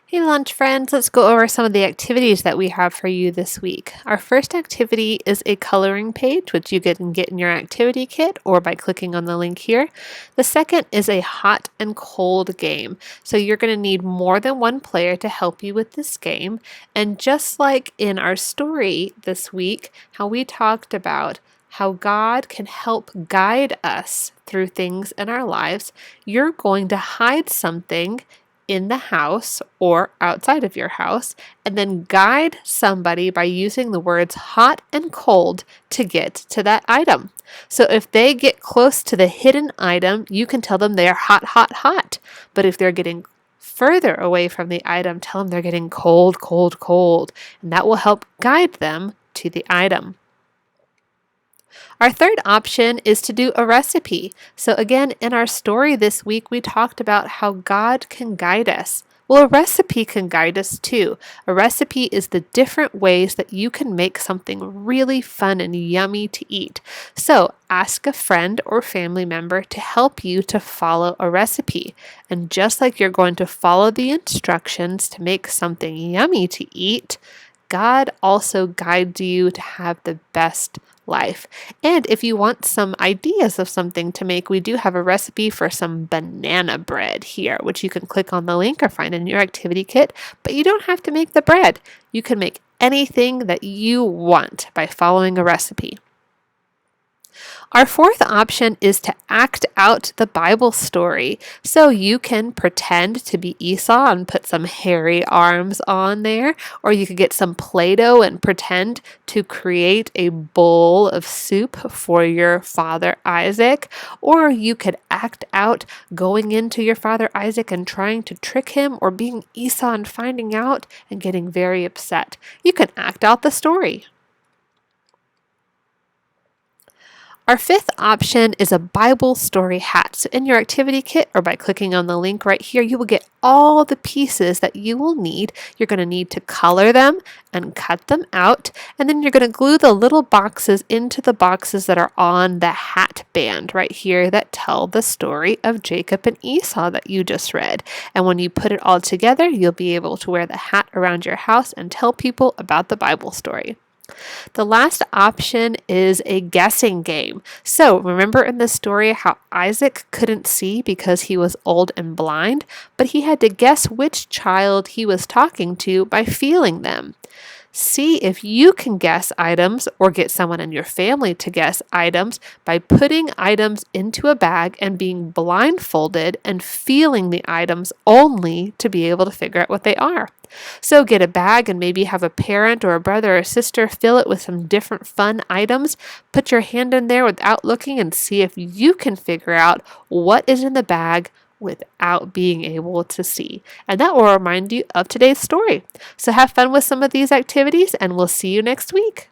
Hey lunch friends, let's go over some of the activities that we have for you this week. Our first activity is a coloring page, which you can get in your activity kit or by clicking on the link here. The second is a hot and cold game. So you're going to need more than one player to help you with this game. And just like in our story this week, how we talked about how God can help guide us through things in our lives, you're going to hide something in the house or outside of your house, and then guide somebody by using the words hot and cold to get to that item. So if they get close to the hidden item, you can tell them they are hot, hot, hot. But if they're getting further away from the item, tell them they're getting cold, cold, cold. And that will help guide them to the item. Our third option is to do a recipe. So again, in our story this week, we talked about how God can guide us. Well, a recipe can guide us too. A recipe is the different ways that you can make something really fun and yummy to eat. So ask a friend or family member to help you to follow a recipe. And just like you're going to follow the instructions to make something yummy to eat, God also guides you to have the best life. And if you want some ideas of something to make, we do have a recipe for some banana bread here, which you can click on the link or find in your activity kit, but you don't have to make the bread. You can make anything that you want by following a recipe. Our fourth option is to act out the Bible story. So you can pretend to be Esau and put some hairy arms on there, or you could get some Play-Doh and pretend to create a bowl of soup for your father Isaac, or you could act out going into your father Isaac and trying to trick him, or being Esau and finding out and getting very upset. You can act out the story. Our fifth option is a Bible story hat. So in your activity kit or by clicking on the link right here, you will get all the pieces that you will need. You're going to need to color them and cut them out. And then you're going to glue the little boxes into the boxes that are on the hat band right here that tell the story of Jacob and Esau that you just read. And when you put it all together, you'll be able to wear the hat around your house and tell people about the Bible story. The last option is a guessing game. So remember in the story how Isaac couldn't see because he was old and blind, but he had to guess which child he was talking to by feeling them. See if you can guess items or get someone in your family to guess items by putting items into a bag and being blindfolded and feeling the items only to be able to figure out what they are. So get a bag and maybe have a parent or a brother or sister fill it with some different fun items. Put your hand in there without looking and see if you can figure out what is in the bag without being able to see. And that will remind you of today's story. So have fun with some of these activities and we'll see you next week.